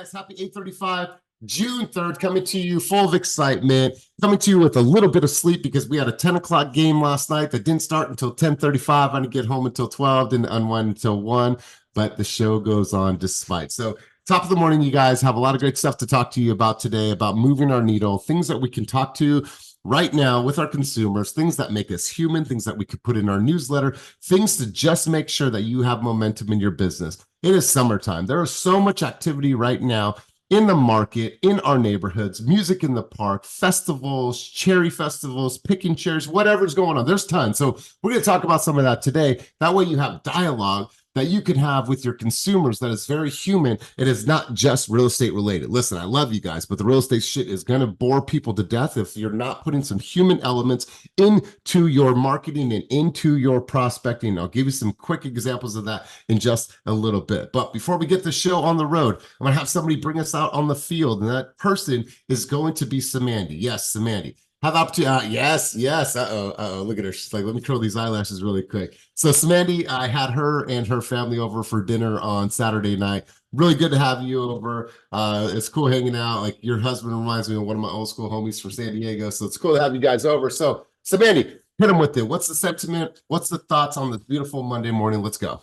guys, happy 8:35, June 3rd, coming to you full of excitement, coming to you with a little bit of sleep because we had a 10 o'clock game last night that didn't start until 10:35. I didn't get home until 12, didn't unwind until 1, but the show goes on despite. So top of the morning, you guys have a lot of great stuff to talk to you about today, about moving our needle, things that we can talk to right now with our consumers, things that make us human, things that we could put in our newsletter, things to just make sure that you have momentum in your business. It is summertime. There is so much activity right now in the market, in our neighborhoods, music in the park, festivals, cherry festivals, picking cherries, whatever's going on. There's tons. So we're going to talk about some of that today. That way you have dialogue that you can have with your consumers that is very human. It is not just real estate related. Listen, I love you guys, but the real estate shit is going to bore people to death if you're not putting some human elements into your marketing and into your prospecting. I'll give you some quick examples of that in just a little bit. But before we get the show on the road, I'm going to have somebody bring us out on the field, and that person is going to be Samandy. Yes, Samandy. Have up to yes. Look at her. She's like, let me curl these eyelashes really quick. So Samandy, I had her and her family over for dinner on Saturday night. Really good to have you over. It's cool hanging out. Like, your husband reminds me of one of my old school homies from San Diego. So it's cool to have you guys over. So Samandy, hit them with it. What's the sentiment? What's the thoughts on this beautiful Monday morning? Let's go.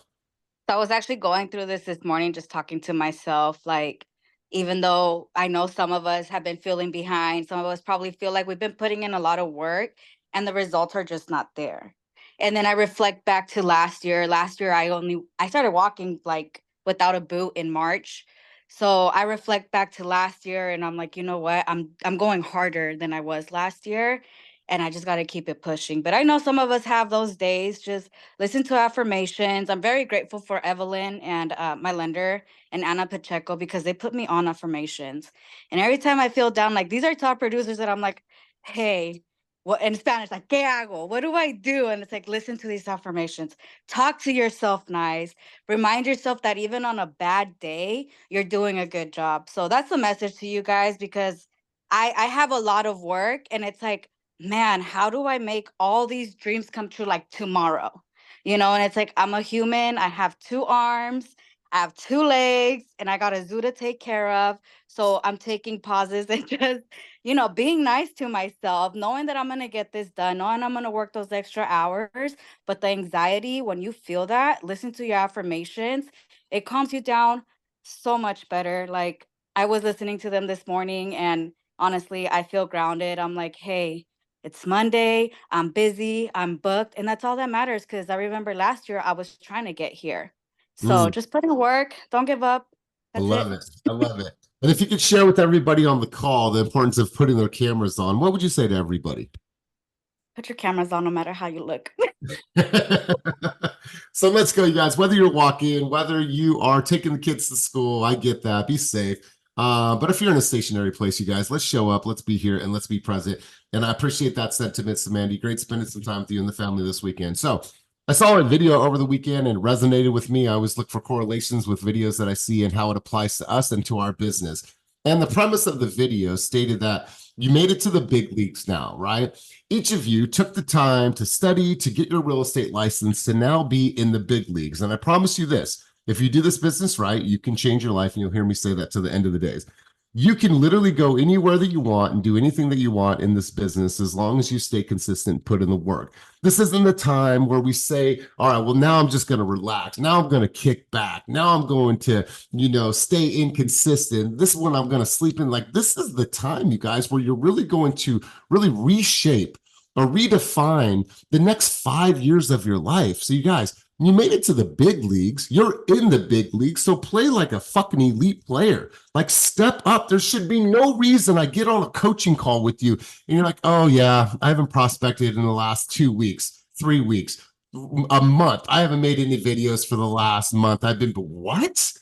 So I was actually going through this morning, just talking to myself, like, even though I know some of us have been feeling behind, some of us probably feel like we've been putting in a lot of work and the results are just not there. And then I reflect back to last year. Last year, I started walking like without a boot in March. So I reflect back to last year and I'm like, you know what? I'm going harder than I was last year. And I just got to keep it pushing. But I know some of us have those days. Just listen to affirmations. I'm very grateful for Evelyn and my lender and Anna Pacheco, because they put me on affirmations. And every time I feel down, like, these are top producers that I'm like, hey, what in Spanish, like, ¿qué hago? What do I do? And it's like, listen to these affirmations. Talk to yourself nice. Remind yourself that even on a bad day, you're doing a good job. So that's the message to you guys, because I have a lot of work and it's like, man, how do I make all these dreams come true like tomorrow? And it's like, I'm a human. I have 2 arms, I have 2 legs, and I got a zoo to take care of. So I'm taking pauses and just, being nice to myself, knowing that I'm going to get this done, knowing I'm going to work those extra hours. But the anxiety, when you feel that, listen to your affirmations. It calms you down so much better. Like, I was listening to them this morning and honestly, I feel grounded. I'm like, hey, it's Monday, I'm busy, I'm booked, and that's all that matters, because I remember last year I was trying to get here. So just put in work, don't give up. I That's love it. it. I love it. And if you could share with everybody on the call the importance of putting their cameras on, what would you say to everybody? Put your cameras on no matter how you look. So let's go, you guys. Whether you're walking, whether you are taking the kids to school, I get that. Be safe. But if you're in a stationary place, you guys, let's show up, let's be here, and let's be present. And I appreciate that sentiment, Samandy. Great spending some time with you and the family this weekend. So I saw a video over the weekend and it resonated with me. I always look for correlations with videos that I see and how it applies to us and to our business. And the premise of the video stated that you made it to the big leagues now, right? Each of you took the time to study, to get your real estate license, to now be in the big leagues. And I promise you this, if you do this business right, you can change your life, and you'll hear me say that to the end of the days. You can literally go anywhere that you want and do anything that you want in this business as long as you stay consistent, put in the work. This isn't the time where we say, all right, well, now I'm just going to relax. Now I'm going to kick back. Now I'm going to, stay inconsistent. This is when I'm going to sleep in. Like, this is the time, you guys, where you're really going to really reshape or redefine the next 5 years of your life. So you guys, you made it to the big leagues. You're in the big leagues. So play like a fucking elite player. Like, step up. There should be no reason I get on a coaching call with you and you're like, oh yeah, I haven't prospected in the last 2 weeks, 3 weeks, a month. I haven't made any videos for the last month. What?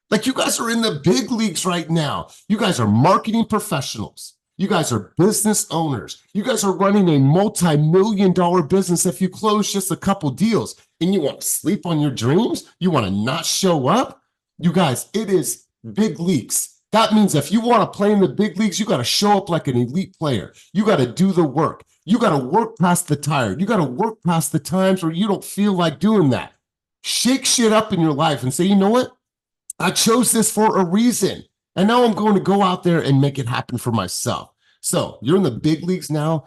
Like, you guys are in the big leagues right now. You guys are marketing professionals. You guys are business owners. You guys are running a multi-million-dollar business if you close just a couple deals. And you want to sleep on your dreams? You want to not show up? You guys, it is big leagues. That means if you want to play in the big leagues, you got to show up like an elite player. You got to do the work. You got to work past the tired. You got to work past the times where you don't feel like doing that. Shake shit up in your life and say, you know what? I chose this for a reason. And now I'm going to go out there and make it happen for myself. So you're in the big leagues now,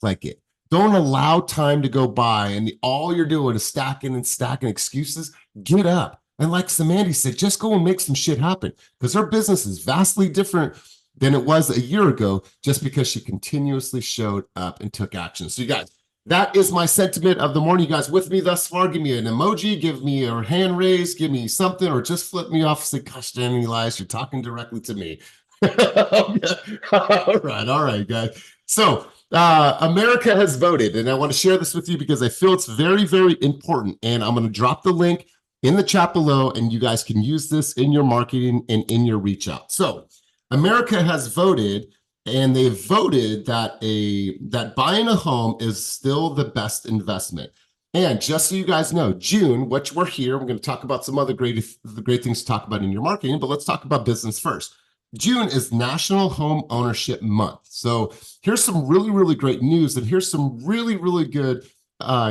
like it. Don't allow time to go by and all you're doing is stacking and stacking excuses. Get up. And like Samantha said, just go and make some shit happen because her business is vastly different than it was a year ago just because she continuously showed up and took action. So you guys, that is my sentiment of the morning. You guys with me thus far? Give me an emoji, give me a hand raise, give me something, or just flip me off and say, gosh, damn, Elias, you're talking directly to me. All right, guys. So America has voted, and I want to share this with you because I feel it's very, very important. And I'm going to drop the link in the chat below, and you guys can use this in your marketing and in your reach out. So America has voted, and they voted that that buying a home is still the best investment. And just so you guys know, June, which we're here, we're going to talk about some other great things to talk about in your marketing, but let's talk about business first. June is National Home Ownership Month. So here's some really, really great news, and here's some really, really good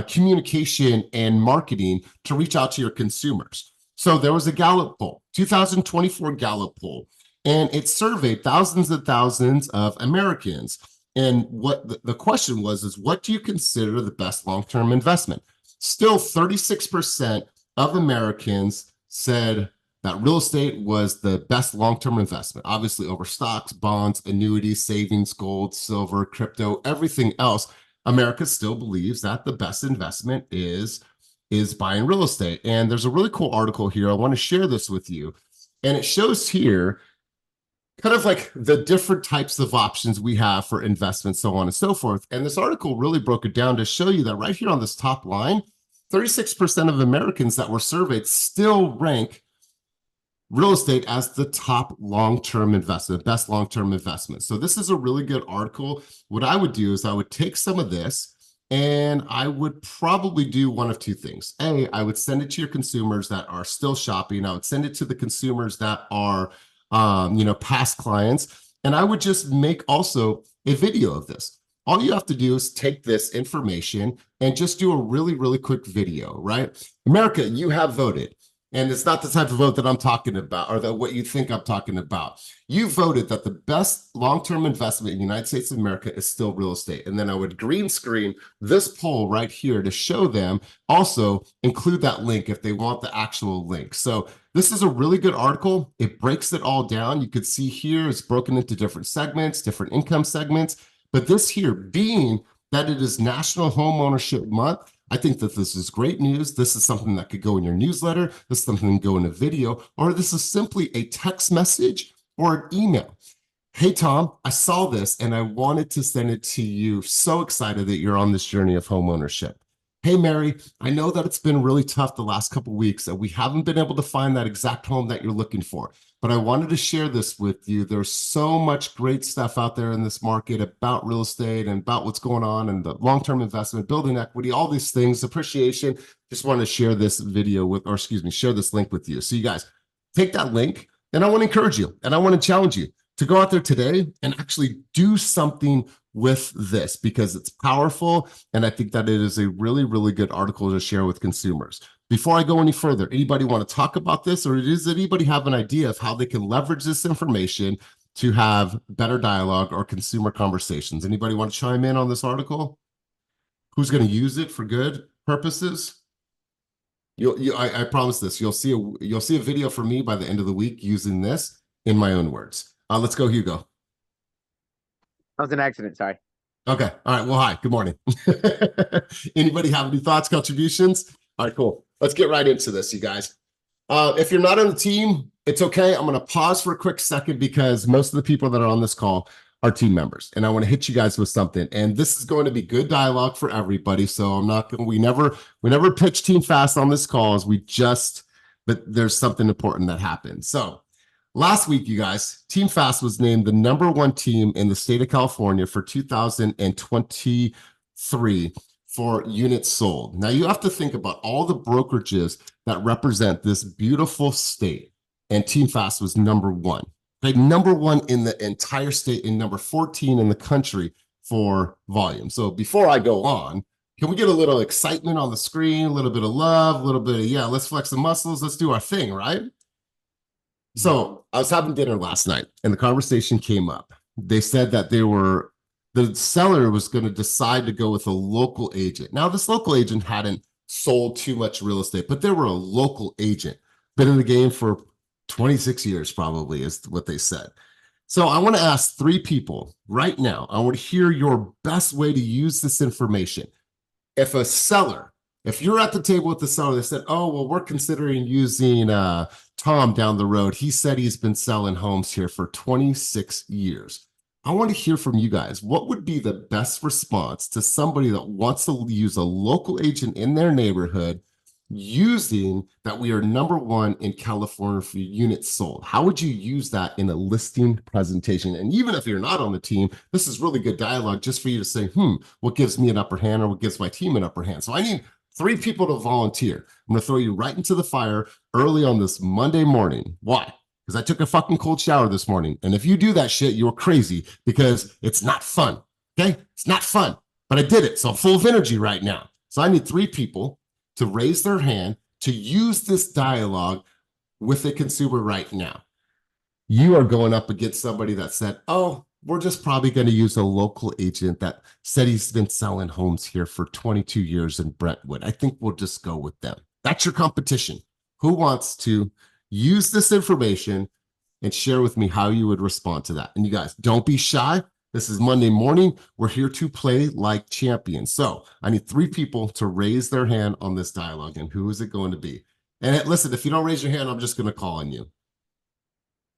communication and marketing to reach out to your consumers. So there was a Gallup poll, 2024 Gallup poll, and it surveyed thousands and thousands of Americans. And what the question was is, what do you consider the best long-term investment? Still 36% of Americans said that real estate was the best long-term investment, obviously over stocks, bonds, annuities, savings, gold, silver, crypto, everything else. America still believes that the best investment is buying real estate. And there's a really cool article here. I want to share this with you. And it shows here kind of like the different types of options we have for investments, so on and so forth. And this article really broke it down to show you that right here on this top line, 36% of Americans that were surveyed still rank real estate as the top long-term investment, best long-term investment. So this is a really good article. What I would do is I would take some of this and I would probably do one of two things. A, I would send it to your consumers that are still shopping. I would send it to the consumers that are, past clients. And I would just make also a video of this. All you have to do is take this information and just do a really, really quick video, right? America, you have voted. And it's not the type of vote that I'm talking about or what you think I'm talking about. You voted that the best long-term investment in the United States of America is still real estate. And then I would green screen this poll right here to show them, also include that link if they want the actual link. So this is a really good article. It breaks it all down. You could see here it's broken into different segments, different income segments. But this here, being that it is National Home Ownership Month, I think that this is great news. This is something that could go in your newsletter. This is something that can go in a video, or this is simply a text message or an email. Hey, Tom, I saw this and I wanted to send it to you. So excited that you're on this journey of home ownership. Hey, Mary, I know that it's been really tough the last couple of weeks and we haven't been able to find that exact home that you're looking for, but I wanted to share this with you. There's so much great stuff out there in this market about real estate and about what's going on and the long-term investment, building equity, all these things, appreciation. Just want to share this video share this link with you. So you guys take that link, and I want to encourage you and I want to challenge you to go out there today and actually do something with this because it's powerful. And I think that it is a really, really good article to share with consumers. Before I go any further, anybody want to talk about this, or does anybody have an idea of how they can leverage this information to have better dialogue or consumer conversations? Anybody want to chime in on this article? Who's going to use it for good purposes? I promise this. You'll see a video from me by the end of the week using this in my own words. Let's go, Hugo. That was an accident. Sorry. Okay. All right. Well, hi. Good morning. Anybody have any thoughts, contributions? All right, cool. Let's get right into this, you guys. If you're not on the team, it's okay. I'm going to pause for a quick second because most of the people that are on this call are team members, and I want to hit you guys with something. And this is going to be good dialogue for everybody. So I'm not going. We never pitch Team Fast on this call. But there's something important that happened. So last week, you guys, Team Fast was named the #1 team in the state of California for 2023 for units sold. Now you have to think about all the brokerages that represent this beautiful state, and Team Fast was #1. Okay, #1 in the entire state and number 14 in the country for volume. So before I go on, can we get a little excitement on the screen, a little bit of love, a little bit of, yeah, let's flex the muscles, let's do our thing, right? So I was having dinner last night and the conversation came up. They said that the seller was going to decide to go with a local agent. Now, this local agent hadn't sold too much real estate, but they were a local agent, been in the game for 26 years, probably is what they said. So I want to ask 3 people right now. I want to hear your best way to use this information. If a seller, if you're at the table with the seller, they said, oh, well, we're considering using Tom down the road. He said he's been selling homes here for 26 years. I want to hear from you guys. What would be the best response to somebody that wants to use a local agent in their neighborhood using that we are #1 in California for units sold? How would you use that in a listing presentation? And even if you're not on the team, this is really good dialogue just for you to say, what gives me an upper hand or what gives my team an upper hand? So I need 3 people to volunteer. I'm going to throw you right into the fire early on this Monday morning. Why? Because I took a fucking cold shower this morning. And if you do that shit, you're crazy because it's not fun. Okay? It's not fun, but I did it. So I'm full of energy right now. So I need 3 people to raise their hand to use this dialogue with a consumer right now. You are going up against somebody that said, oh, we're just probably going to use a local agent that said he's been selling homes here for 22 years in Brentwood. I think we'll just go with them. That's your competition. Who wants to use this information and share with me how you would respond to that? And you guys, don't be shy. This is Monday morning. We're here to play like champions. So I need 3 people to raise their hand on this dialogue. And who is it going to be? And listen, if you don't raise your hand, I'm just going to call on you.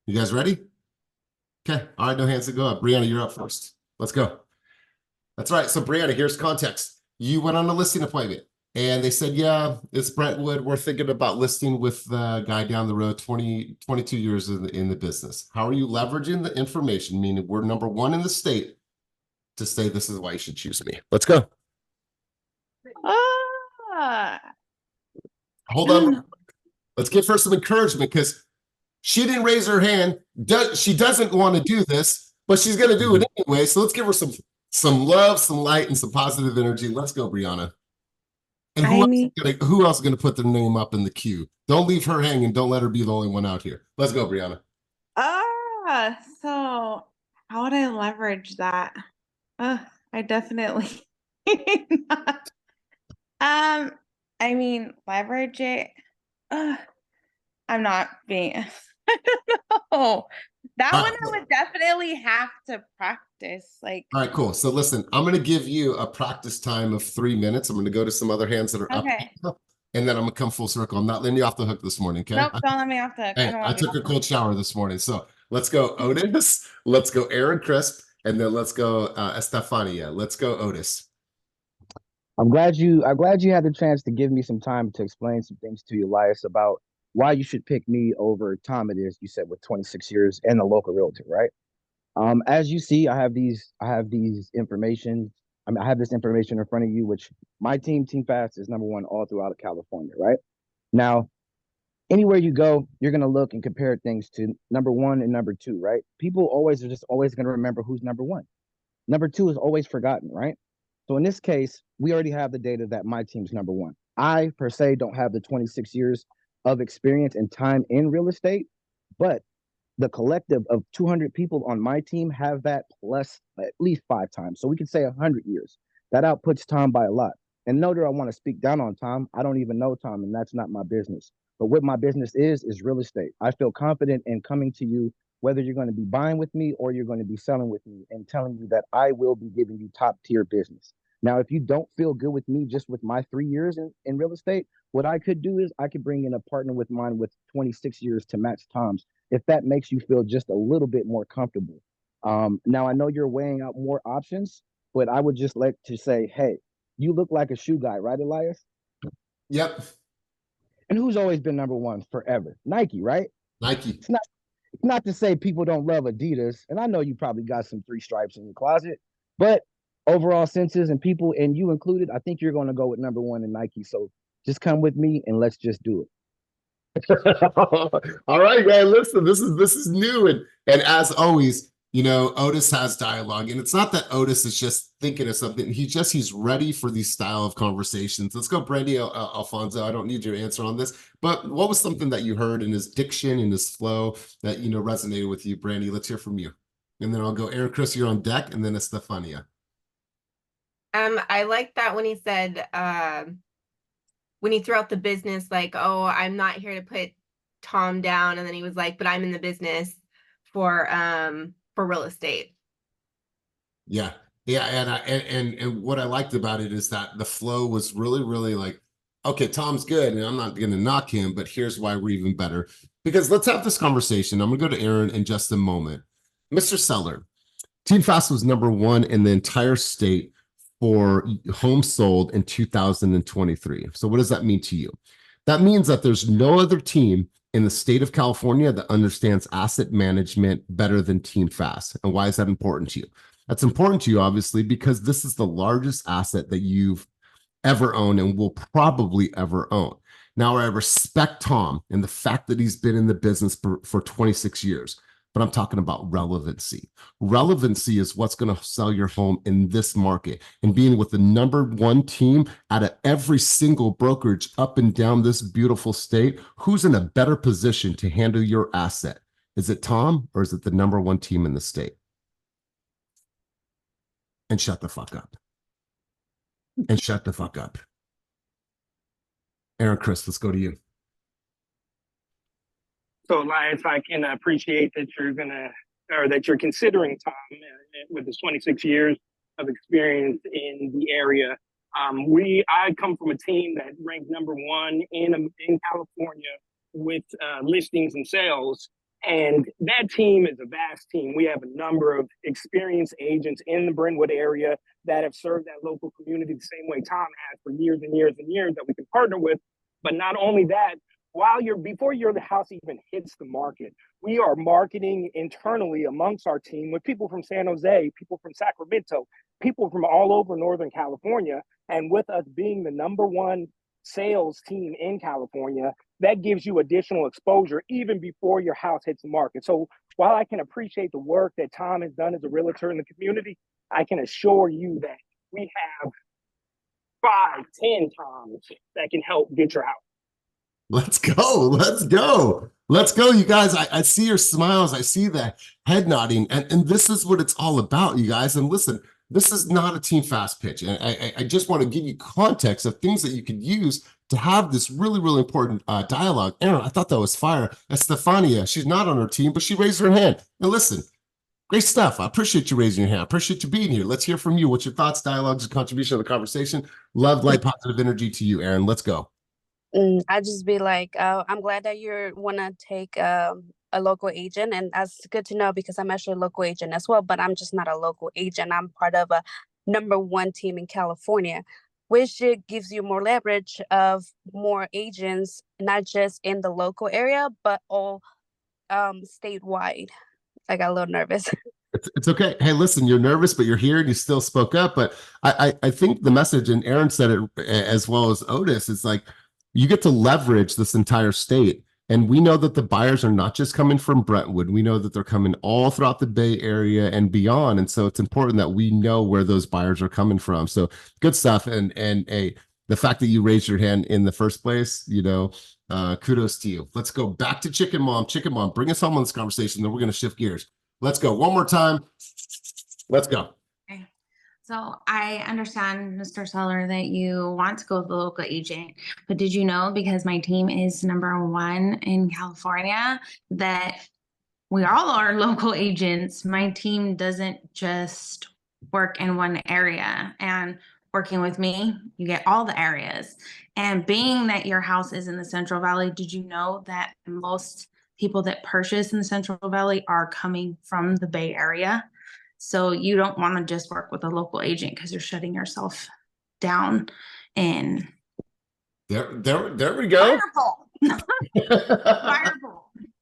You guys ready? Okay. All right. No hands to go up. Brianna, you're up first. Let's go. That's right. So Brianna, here's context. You went on a listing appointment and they said, yeah, it's Brentwood. We're thinking about listing with the guy down the road, 22 years in the business. How are you leveraging the information, meaning we're #1 in the state, to say this is why you should choose me? Let's go. Hold on. Let's give her some encouragement because she didn't raise her hand. She doesn't want to do this, but she's going to do it anyway. So let's give her some love, some light, and some positive energy. Let's go, Brianna. And who else is going to put their name up in the queue? Don't leave her hanging. Don't let her be the only one out here. Let's go, Brianna. So how would I leverage that? I definitely not. I mean, leverage it. I'm not being. I don't know. That one I would definitely have to practice. Like, all right, cool. So listen, I'm going to give you a practice time of 3 minutes. I'm going to go to some other hands that are up, and then I'm going to come full circle. I'm not letting you off the hook this morning, okay? Nope, don't let me off the hook. Hey, I took a cold shower this morning. So let's go Otis, let's go Aaron Crisp, and then let's go Estefania. Let's go Otis. I'm glad you had the chance to give me some time to explain some things to you, Elias, about why you should pick me over Tom. It is, you said, with 26 years and a local realtor, right? As you see, I have these information. I mean, I have this information in front of you, which my team, Team Fast, is #1 all throughout California, right? Now, anywhere you go, you're going to look and compare things to #1 and #2, right? People are just always going to remember who's #1. #2 is always forgotten, right? So in this case, we already have the data that my team's #1. I, per se, don't have the 26 years of experience and time in real estate, but the collective of 200 people on my team have that plus at least 5 times. So we could say 100 years. That outputs Tom by a lot. And no, that I want to speak down on Tom. I don't even know Tom, and that's not my business. But what my business is real estate. I feel confident in coming to you, whether you're going to be buying with me or you're going to be selling with me, and telling you that I will be giving you top tier business. Now, if you don't feel good with me just with my 3 years in real estate, what I could do is I could bring in a partner with mine with 26 years to match Tom's, if that makes you feel just a little bit more comfortable. Now, I know you're weighing out more options, but I would just like to say, hey, you look like a shoe guy, right, Elias? Yep. And who's always been #1 forever? Nike, right? Nike. It's not to say people don't love Adidas, and I know you probably got some 3 stripes in your closet, but overall senses and people, and you included, I think you're going to go with #1 in Nike. So just come with me and let's just do it. All right, man. Listen, this is new, and as always, You know, Otis has dialogue, and it's not that Otis is just thinking of something. He's ready for these style of conversations. Let's go, Brandy Alfonso. I don't need your answer on this, but what was something that you heard in his diction, in his flow that, you know, resonated with you, Brandy? Let's hear from you. And then I'll go Aaron, Chris, you're on deck, and then Estefania. I like that when he said, when he threw out the business, like, oh, I'm not here to put Tom down. And then he was like, but I'm in the business for real estate. Yeah. Yeah. And what I liked about it is that the flow was really, really like, okay, Tom's good, and I'm not going to knock him, but here's why we're even better. Because let's have this conversation. I'm going to go to Aaron in just a moment. Mr. Seller, Team Fast was #1 in the entire state for homes sold in 2023. So what does that mean to you? That means that there's no other team in the state of California that understands asset management better than Team Fast. And why is that important to you? That's important to you, obviously, because this is the largest asset that you've ever owned and will probably ever own. Now, I respect Tom and the fact that he's been in the business for 26 years, but I'm talking about relevancy. Relevancy is what's going to sell your home in this market, and being with the #1 team out of every single brokerage up and down this beautiful state. Who's in a better position to handle your asset? Is it Tom, or is it the #1 team in the state? And shut the fuck up. And shut the fuck up. Aaron, Chris, let's go to you. So, Elias, I can appreciate that you're considering Tom with his 26 years of experience in the area. I come from a team that ranked #1 in California with listings and sales, and that team is a vast team. We have a number of experienced agents in the Brentwood area that have served that local community the same way Tom has for years and years and years that we can partner with. But not only that, before the house even hits the market, we are marketing internally amongst our team with people from San Jose, people from Sacramento, people from all over Northern California. And with us being the #1 sales team in California, that gives you additional exposure even before your house hits the market. So while I can appreciate the work that Tom has done as a realtor in the community, I can assure you that we have 5, 10 Toms that can help get your house. Let's go. Let's go. Let's go, you guys. I see your smiles. I see that head nodding. And this is what it's all about, you guys. And listen, this is not a Team Fast pitch. And I just want to give you context of things that you could use to have this really, really important dialogue. Aaron, I thought that was fire. Estefania, she's not on her team, but she raised her hand. And listen, great stuff. I appreciate you raising your hand. I appreciate you being here. Let's hear from you. What's your thoughts, dialogues, and contribution to the conversation? Love, light, positive energy to you, Aaron. Let's go. I just be like, I'm glad that you want to take a local agent, and that's good to know because I'm actually a local agent as well, but I'm just not a local agent. I'm part of a #1 team in California, which it gives you more leverage of more agents, not just in the local area, but all statewide. I got a little nervous. It's okay. Hey, listen, you're nervous, but you're here and you still spoke up. But I think the message, and Aaron said it as well as Otis, is like, you get to leverage this entire state. And we know that the buyers are not just coming from Brentwood. We know that they're coming all throughout the Bay Area and beyond. And so it's important that we know where those buyers are coming from. So good stuff. And the fact that you raised your hand in the first place, kudos to you. Let's go back to Chicken Mom. Chicken Mom, bring us home on this conversation. Then we're going to shift gears. Let's go. One more time. Let's go. So I understand, Mr. Seller, that you want to go with the local agent, but did you know, because my team is #1 in California, that we all are local agents. My team doesn't just work in one area, and working with me, you get all the areas. And being that your house is in the Central Valley, did you know that most people that purchase in the Central Valley are coming from the Bay Area? So you don't want to just work with a local agent because you're shutting yourself down. And there we go. Fireball.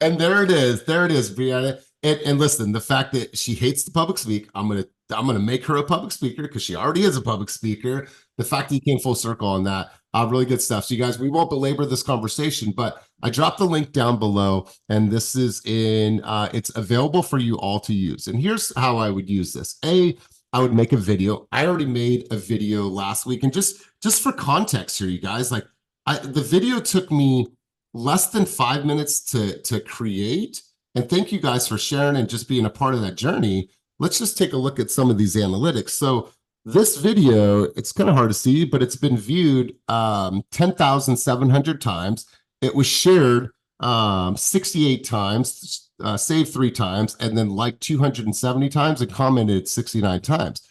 And there it is, Brianna. And listen, the fact that she hates the public speak, I'm gonna make her a public speaker because she already is a public speaker. The fact that you came full circle on that, really good stuff. So you guys, we won't belabor this conversation, but I dropped the link down below, and this is in, it's available for you all to use. And here's how I would use this. I would make a video. I already made a video last week, and just for context here, you guys, like the video took me less than 5 minutes to create. And thank you guys for sharing and just being a part of that journey. Let's just take a look at some of these analytics. So this video, it's kind of hard to see, but it's been viewed 10,700 times. It was shared 68 times, saved 3 times, and then liked 270 times and commented 69 times.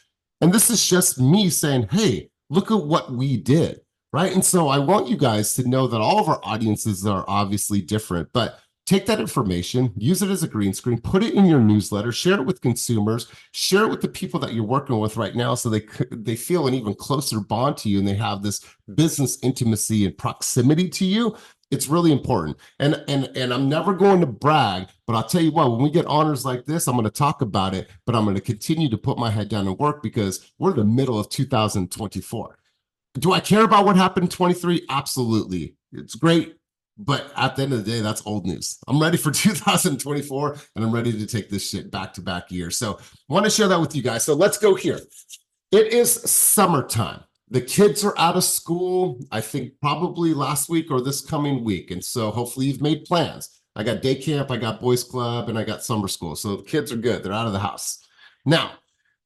And this is just me saying, hey, look at what we did, right? And so I want you guys to know that all of our audiences are obviously different, but take that information, use it as a green screen, put it in your newsletter, share it with consumers, share it with the people that you're working with right now so they feel an even closer bond to you and they have this business intimacy and proximity to you. It's really important. And I'm never going to brag, but I'll tell you what, when we get honors like this, I'm going to talk about it, but I'm going to continue to put my head down and work because we're in the middle of 2024. Do I care about what happened in 23? Absolutely. It's great. But at the end of the day, that's old news. I'm ready for 2024, and I'm ready to take this shit back-to-back years. So I want to share that with you guys. So let's go here. It is summertime. The kids are out of school, I think probably last week or this coming week. And so hopefully you've made plans. I got day camp, I got boys club, and I got summer school. So the kids are good. They're out of the house. Now,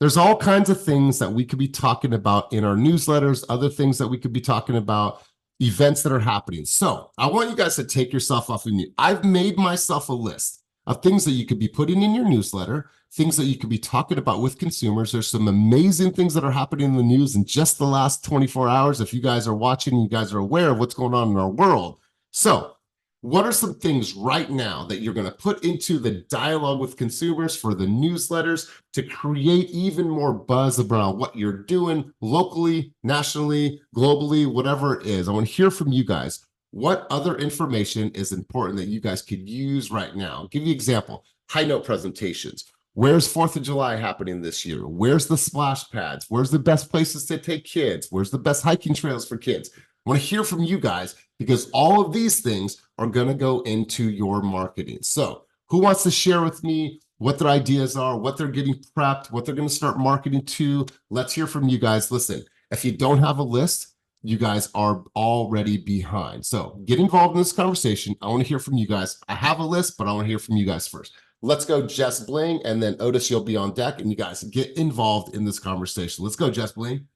there's all kinds of things that we could be talking about in our newsletters, other things that we could be talking about, events that are happening. So I want you guys to take yourself off of mute. I've made myself a list of things that you could be putting in your newsletter, things that you could be talking about with consumers. There's some amazing things that are happening in the news in just the last 24 hours. If you guys are watching, you guys are aware of what's going on in our world. So what are some things right now that you're going to put into the dialogue with consumers for the newsletters to create even more buzz around what you're doing locally, nationally, globally, whatever it is? I want to hear from you guys. What other information is important that you guys could use right now? I'll give you an example. High note presentations. Where's 4th of July happening this year? Where's the splash pads? Where's the best places to take kids? Where's the best hiking trails for kids? I want to hear from you guys because all of these things are going to go into your marketing. So who wants to share with me what their ideas are, what they're getting prepped, what they're going to start marketing to? Let's hear from you guys. Listen, if you don't have a list, you guys are already behind. So get involved in this conversation. I want to hear from you guys. I have a list, but I want to hear from you guys first. Let's go, Jess Bling, and then Otis, you'll be on deck, and you guys get involved in this conversation. Let's go, Jess Bling.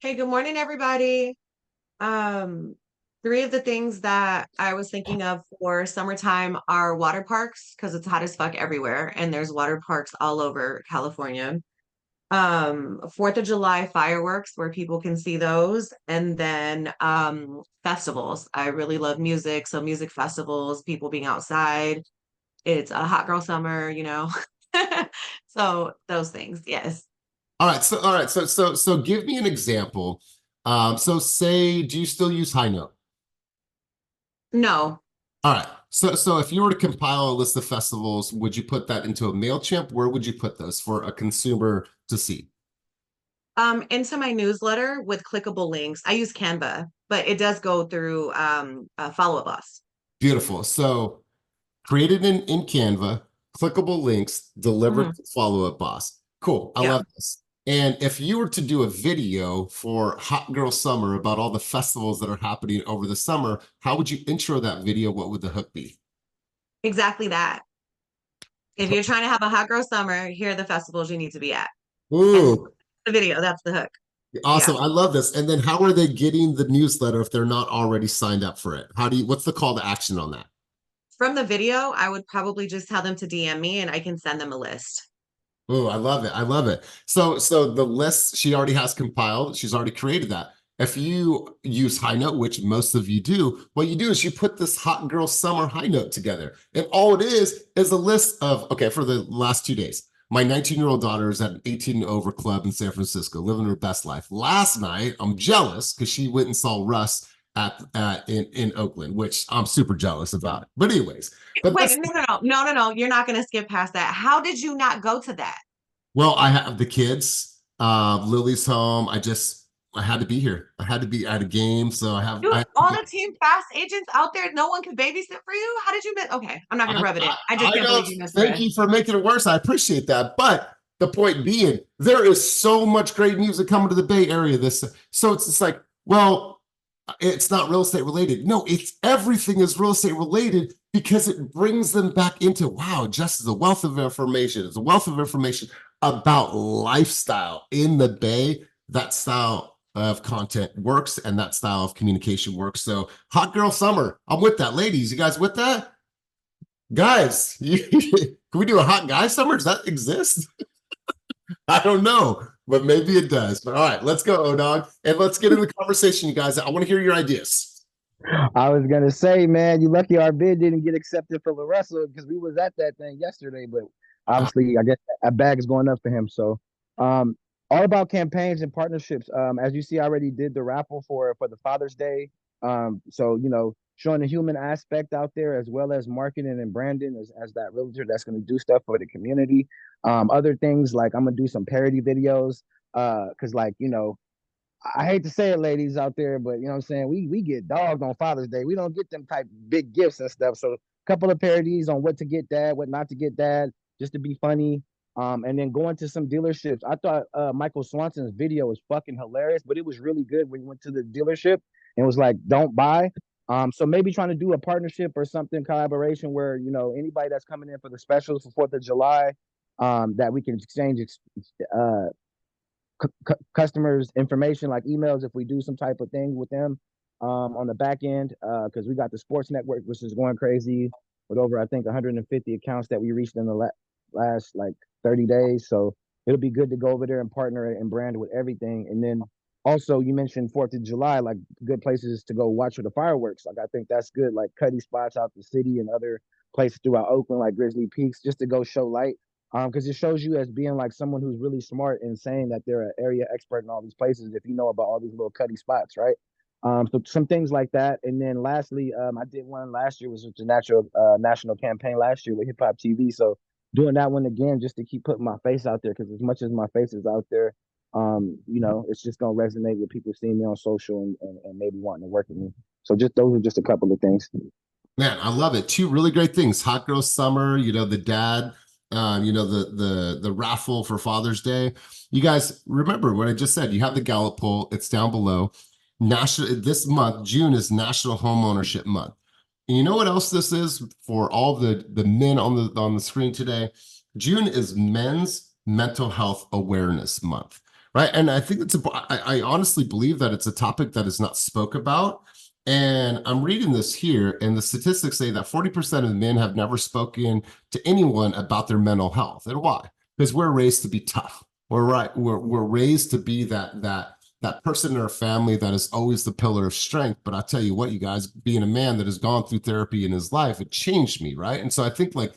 Hey, good morning, everybody. 3 of the things that I was thinking of for summertime are water parks, because it's hot as fuck everywhere, and there's water parks all over California. 4th of July fireworks, where people can see those, and then festivals. I really love music, so music festivals, people being outside. It's a hot girl summer, you know. So those things, yes. All right, so give me an example. So say, do you still use High Note? No. All right. So if you were to compile a list of festivals, would you put that into a MailChimp? Where would you put those for a consumer to see? Into my newsletter with clickable links. I use Canva, but it does go through Follow Up Boss. Beautiful. So created in Canva, clickable links, delivered to Follow Up Boss. Cool. I love this. And if you were to do a video for Hot Girl Summer about all the festivals that are happening over the summer, how would you intro that video? What would the hook be? Exactly that. If you're trying to have a hot girl summer, here are the festivals you need to be at. Ooh. The video, that's the hook. Awesome. I love this. And then how are they getting the newsletter if they're not already signed up for it? What's the call to action on that? From the video, I would probably just tell them to DM me and I can send them a list. Oh, I love it. I love it. So the list she already has compiled. She's already created that. If you use High Note, which most of you do, what you do is you put this hot girl summer High Note together. And all it is a list of, okay, for the last 2 days, my 19-year-old daughter is at an 18 and over club in San Francisco, living her best life. Last night, I'm jealous because she went and saw Russ in Oakland, which I'm super jealous about. But anyways, but Wait, no. You're not going to skip past that. How did you not go to that? well, I have the kids. Lily's home. I had to be here. I had to be at a game, so Dude, all the Team Fast agents out there, no one could babysit for you. How did you miss? Okay, I'm not going to rub it in. I just can't believe you missed Thank you for making it worse. I appreciate that. But the point being, there is so much great music coming to the Bay Area. So it's like, well, it's not real estate related. No, it's everything is real estate related because it brings them back into, wow, just as a wealth of information. It's a wealth of information about lifestyle in the Bay. That style of content works and that style of communication works. So hot girl summer, I'm with that. Ladies, you guys with that? Guys, can we do a hot guy summer? Does that exist? I don't know, but maybe it does. But all right, let's go, Odog, and let's get in the conversation, you guys. I want to hear your ideas. I was gonna say, man, you lucky our bid didn't get accepted for LaRussell because we was at that thing yesterday, but obviously I guess a bag is going up for him. So all about campaigns and partnerships. As you see, I already did the raffle for the Father's Day. So showing the human aspect out there as well as marketing and branding as that realtor that's going to do stuff for the community. Other things like I'm gonna do some parody videos because I hate to say it, ladies out there, but you know what I'm saying, we get dogged on Father's Day. We don't get them type big gifts and stuff. So a couple of parodies on what to get dad, what not to get dad, just to be funny. And then going to some dealerships. I thought Michael Swanson's video was fucking hilarious, but it was really good when he went to the dealership and was like, don't buy. So maybe trying to do a partnership or something, collaboration where, anybody that's coming in for the specials for 4th of July, that we can exchange customers' information like emails if we do some type of thing with them on the back end, because we got the sports network, which is going crazy with over, I think, 150 accounts that we reached in the last like 30 days. So it'll be good to go over there and partner and brand with everything. And then also you mentioned 4th of July, like good places to go watch for the fireworks. Like I think that's good, like cutty spots out the city and other places throughout Oakland, like Grizzly Peaks, just to go show light. Because it shows you as being like someone who's really smart and saying that they're an area expert in all these places if you know about all these little cutty spots, right? So some things like that. And then lastly, I did one last year, was the national campaign last year with Hip Hop TV. So doing that one again, just to keep putting my face out there, because as much as my face is out there, it's just gonna resonate with people seeing me on social and maybe wanting to work with me. So just those are just a couple of things. Man, I love it. Two really great things. Hot girl summer, the dad, the raffle for Father's Day. You guys remember what I just said. You have the Gallup poll. It's down below. This month, June, is National Homeownership Month. And you know what else this is for all the men on the screen today? June is Men's Mental Health Awareness Month, right? And I think I honestly believe that it's a topic that is not spoke about. And I'm reading this here, and the statistics say that 40% of men have never spoken to anyone about their mental health. And why? Because we're raised to be tough. We're raised to be that person in our family that is always the pillar of strength. But I tell you what, you guys, being a man that has gone through therapy in his life, it changed me, right? And so I think like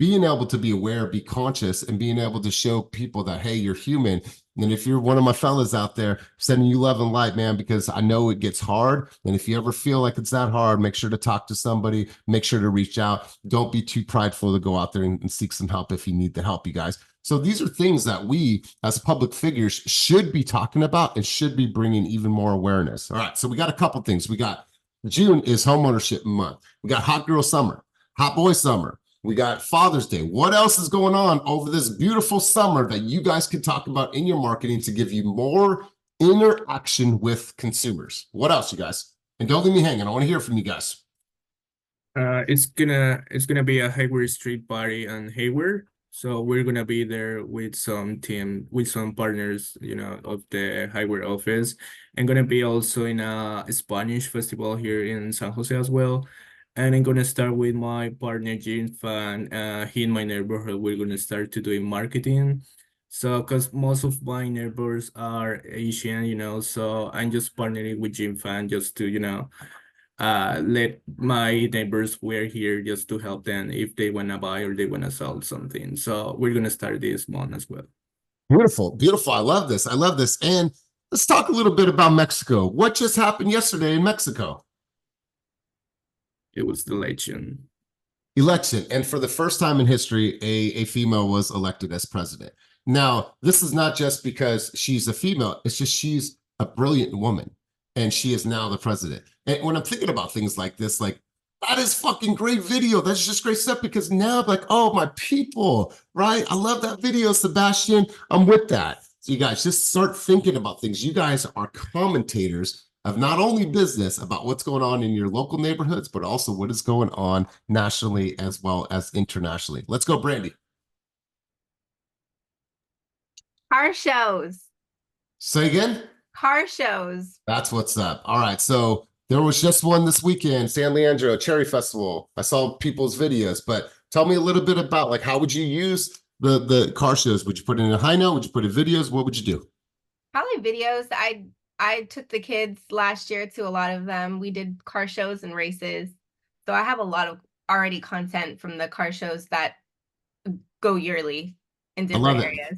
being able to be aware, be conscious, and being able to show people that, hey, you're human. And if you're one of my fellas out there, sending you love and light, man, because I know it gets hard. And if you ever feel like it's that hard, make sure to talk to somebody, make sure to reach out. Don't be too prideful to go out there and seek some help if you need the help, you guys. So these are things that we as public figures should be talking about and should be bringing even more awareness. All right, so we got a couple things. We got June is homeownership month. We got hot girl summer, hot boy summer. We got Father's Day. What else is going on over this beautiful summer that you guys can talk about in your marketing to give you more interaction with consumers? What else, you guys? And don't leave me hanging. I want to hear from you guys. It's gonna be a Hayward Street party on Hayward. So we're gonna be there with some partners, of the Hayward office, and gonna be also in a Spanish festival here in San Jose as well. And I'm gonna start with my partner Jim Fan. He in my neighborhood. We're gonna start to doing marketing. So, cause most of my neighbors are Asian, so I'm just partnering with Jim Fan just to, let my neighbors wear here just to help them if they wanna buy or they wanna sell something. So we're gonna start this month as well. Beautiful, beautiful. I love this. And Let's talk a little bit about Mexico. What just happened yesterday in Mexico? It was the election. And for the first time in history, a female was elected as president. Now, this is not just because she's a female, it's just she's a brilliant woman, and she is now the president. And when I'm thinking about things like this, like, that is fucking great video. That's just great stuff, because now I'm like, oh, my people, right? I love that video, Sebastian. I'm with that. So you guys just start thinking about things. You guys are commentators of not only business about what's going on in your local neighborhoods, but also what is going on nationally as well as internationally. Let's go, Brandy. Car shows. Say again? Car shows. That's what's up. All right. So there was just one this weekend, San Leandro Cherry Festival. I saw people's videos, but tell me a little bit about, like, how would you use the car shows? Would you put it in a high note? Would you put in videos? What would you do? Probably videos. I took the kids last year to a lot of them. We did car shows and races. So I have a lot of already content from the car shows that go yearly in different areas.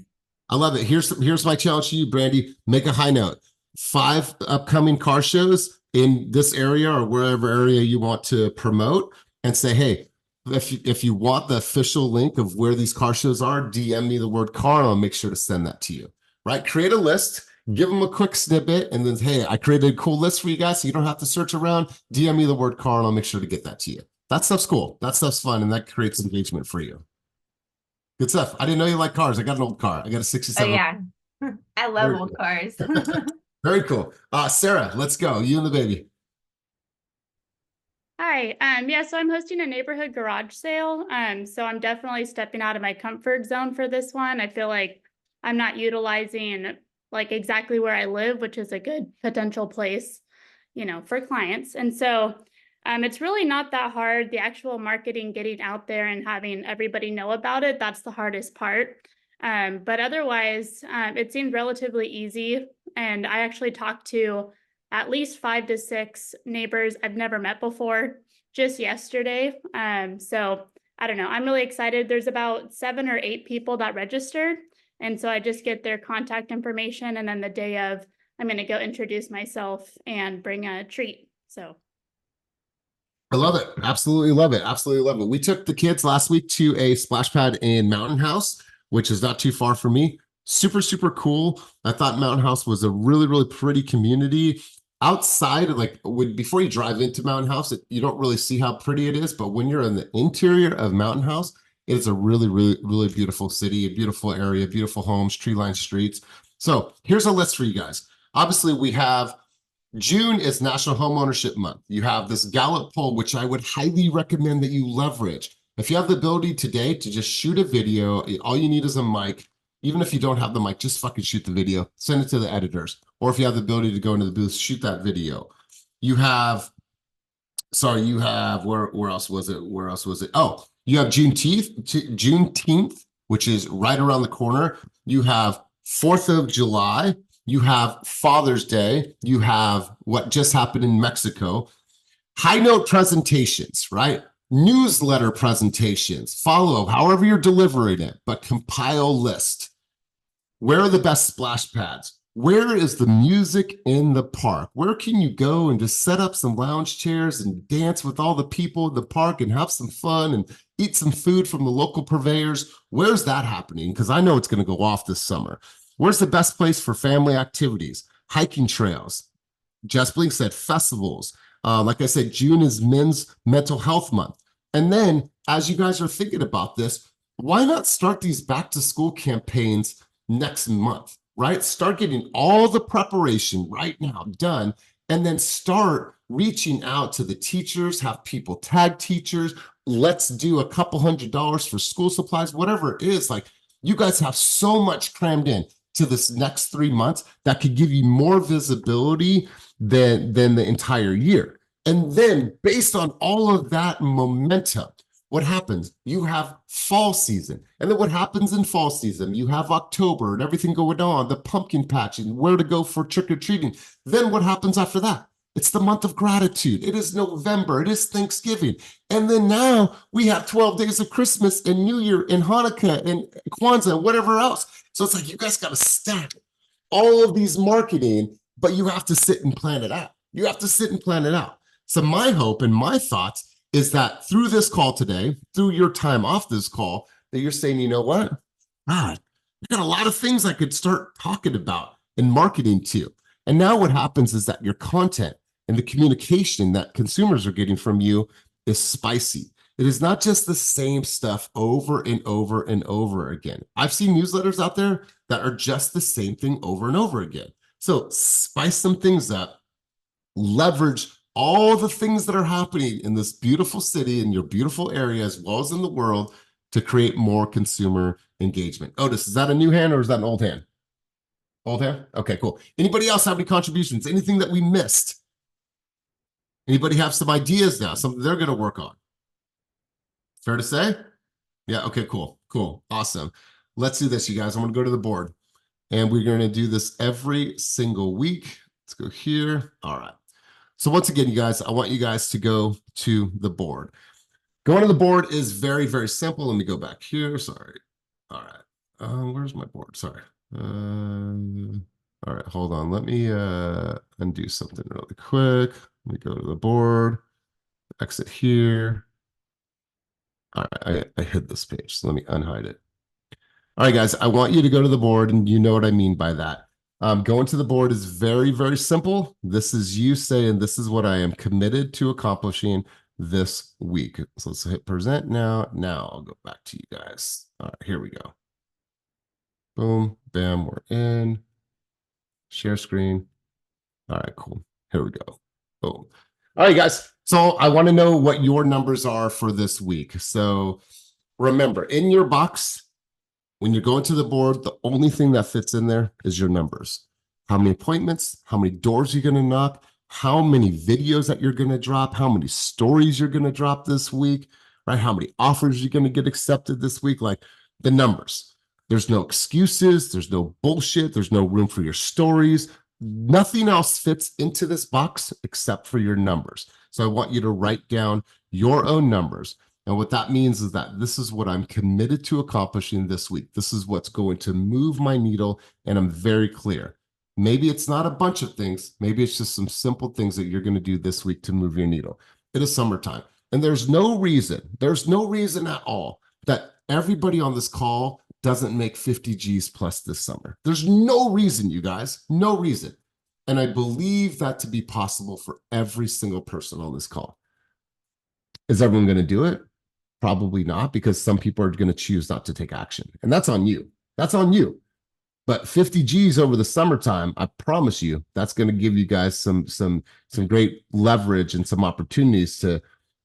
I love it. Here's my challenge to you, Brandy. Make a high note. 5 upcoming car shows in this area or wherever area you want to promote, and say, hey, if you want the official link of where these car shows are, DM me the word car, and I'll make sure to send that to you. Right? Create a list, give them a quick snippet, and then, hey, I created a cool list for you guys, so you don't have to search around. DM me the word car, and I'll make sure to get that to you. That stuff's cool. That stuff's fun, and that creates engagement for you. Good stuff. I didn't know you like cars. I got an old car. I got a 67. Oh yeah. I love old cars. Very cool. Sarah, let's go. You and the baby. Hi. Yeah, so I'm hosting a neighborhood garage sale. So I'm definitely stepping out of my comfort zone for this one. I feel like I'm not utilizing like exactly where I live, which is a good potential place, for clients. And so it's really not that hard. The actual marketing, getting out there and having everybody know about it, that's the hardest part. But otherwise, it seemed relatively easy. And I actually talked to at least 5 to 6 neighbors I've never met before just yesterday. So I don't know. I'm really excited. There's about 7 or 8 people that registered. And so I just get their contact information. And then the day of, I'm going to go introduce myself and bring a treat. So I love it. Absolutely love it. Absolutely love it. We took the kids last week to a splash pad in Mountain House, which is not too far from me. Super, super cool. I thought Mountain House was a really, really pretty community. Outside, before you drive into Mountain House, you don't really see how pretty it is. But when you're in the interior of Mountain House, it is a really, really, really beautiful city, a beautiful area, beautiful homes, tree-lined streets. So here's a list for you guys. Obviously, we have June is National Homeownership Month. You have this Gallup poll, which I would highly recommend that you leverage. If you have the ability today to just shoot a video, all you need is a mic. Even if you don't have the mic, just fucking shoot the video, send it to the editors. Or if you have the ability to go into the booth, shoot that video. You have, where else was it? Oh, you have Juneteenth, which is right around the corner. You have 4th of July. You have Father's Day. You have what just happened in Mexico. High note presentations, right? Newsletter presentations. Follow however you're delivering it, but compile list. Where are the best splash pads? Where is the music in the park? Where can you go and just set up some lounge chairs and dance with all the people in the park and have some fun and eat some food from the local purveyors? Where's that happening? Because I know it's going to go off this summer. Where's the best place for family activities? Hiking trails. Just Blink said festivals. Like I said, June is Men's Mental Health Month. And then as you guys are thinking about this, why not start these back to school campaigns next month, right? Start getting all the preparation right now done, and then start reaching out to the teachers, have people tag teachers. Let's do a couple $100 for school supplies, whatever it is. Like, you guys have so much crammed in to this next 3 months that could give you more visibility than the entire year. And then based on all of that momentum, what happens? You have fall season. And then what happens in fall season? You have October and everything going on, the pumpkin patch and where to go for trick-or-treating. Then what happens after that? It's the month of gratitude. It is November. It is Thanksgiving. And then now we have 12 days of Christmas and New Year and Hanukkah and Kwanzaa and whatever else. So it's like you guys got to stack all of these marketing, but you have to sit and plan it out. You have to sit and plan it out. So my hope and my thoughts is that through this call today, through your time off this call, that you're saying, you know what? God, I got a lot of things I could start talking about and marketing to. And now what happens is that your content and the communication that consumers are getting from you is spicy. It is not just the same stuff over and over and over again. I've seen newsletters out there that are just the same thing over and over again. So spice some things up, leverage all the things that are happening in this beautiful city, in your beautiful area, as well as in the world, to create more consumer engagement. Otis, is that a new hand or is that an old hand? Old hand? Okay, cool. Anybody else have any contributions? Anything that we missed? Anybody have some ideas now, something they're going to work on? Fair to say? Yeah, okay, cool, awesome. Let's do this, you guys. I'm going to go to the board, and we're going to do this every single week. Let's go here. All right. So once again, you guys, I want you guys to go to the board. Going to the board is very, very simple. Let me go back here. Sorry. All right. Where's my board? Sorry. All right, hold on. Let me undo something really quick. Let me go to the board, exit here. All right, I hid this page, so let me unhide it. All right, guys, I want you to go to the board, and you know what I mean by that. Going to the board is very, very simple. This is you saying, this is what I am committed to accomplishing this week. So let's hit present now. Now I'll go back to you guys. All right, here we go. Boom, bam, we're in. Share screen. All right, cool. Here we go. Boom. All right, guys. So I want to know what your numbers are for this week. So remember, in your box, when you're going to the board, the only thing that fits in there is your numbers. How many appointments, how many doors you're going to knock, how many videos that you're going to drop, how many stories you're going to drop this week, right? How many offers you're going to get accepted this week, like the numbers. There's no excuses. There's no bullshit. There's no room for your stories. Nothing else fits into this box except for your numbers. So I want you to write down your own numbers. And what that means is that this is what I'm committed to accomplishing this week. This is what's going to move my needle. And I'm very clear. Maybe it's not a bunch of things. Maybe it's just some simple things that you're going to do this week to move your needle. It is summertime. And there's no reason at all that everybody on this call doesn't make 50 G's plus this summer. There's no reason, you guys, no reason. And I believe that to be possible for every single person on this call. Is everyone going to do it? Probably not, because some people are going to choose not to take action. And that's on you. That's on you. But 50 G's over the summertime, I promise you, that's going to give you guys some great leverage and some opportunities to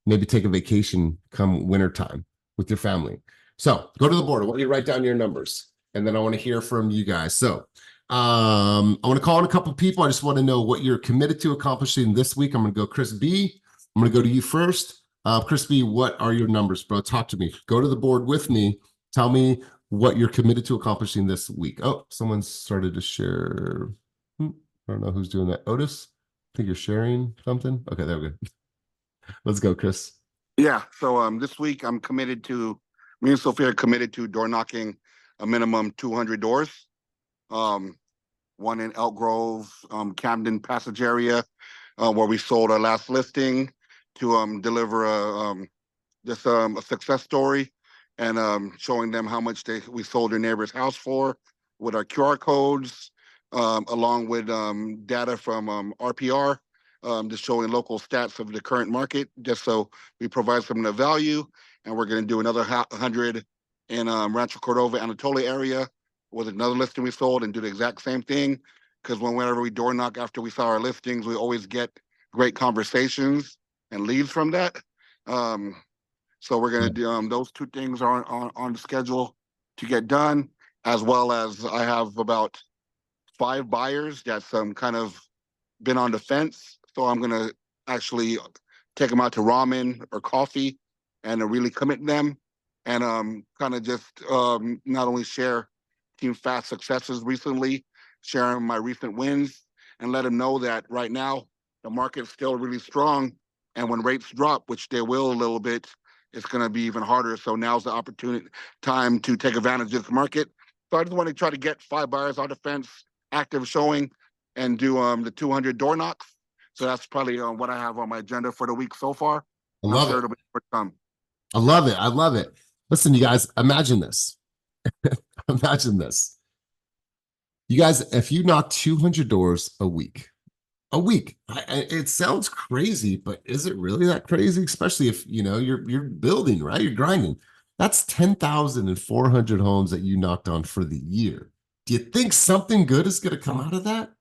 maybe take a vacation come wintertime with your family. So go to the board. I want you to write down your numbers, and then I want to hear from you guys. So I want to call in a couple people. I just want to know what you're committed to accomplishing this week. I'm going to go Chris B. I'm going to go to you first. Chris B, what are your numbers, bro? Talk to me. Go to the board with me. Tell me what you're committed to accomplishing this week. Oh, someone started to share. I don't know who's doing that. Otis, I think you're sharing something. Okay, there we go. Let's go, Chris. Yeah, so this week I'm committed to, me and Sophia are committed to door knocking a minimum 200 doors. One in Elk Grove, Camden Passage area, where we sold our last listing, to deliver a success story and showing them how much we sold their neighbor's house for with our QR codes, along with data from RPR, just showing local stats of the current market, just so we provide some of the value. And we're going to do another 100 in Rancho Cordova, Anatolia area with another listing we sold, and do the exact same thing. Because whenever we door knock after we saw our listings, we always get great conversations and leads from that. So we're going to do those two things are on the schedule to get done, as well as I have about 5 buyers that's kind of been on the fence. So I'm going to actually take them out to ramen or coffee and really commit them, and kind of just not only share Team Fast successes recently, sharing my recent wins, and let them know that right now the market's still really strong. And when rates drop, which they will a little bit, it's going to be even harder. So now's the opportunity time to take advantage of the market. So I just want to try to get 5 buyers on the fence active showing and do the 200 door knocks. So that's probably what I have on my agenda for the week so far. I I'm love sure it. it'll be more to come. I love it. I love it. Listen, you guys, imagine this. Imagine this. You guys, if you knock 200 doors a week, it sounds crazy, but is it really that crazy? Especially if, you know, you're building, right? You're grinding. That's 10,400 homes that you knocked on for the year. Do you think something good is going to come out of that?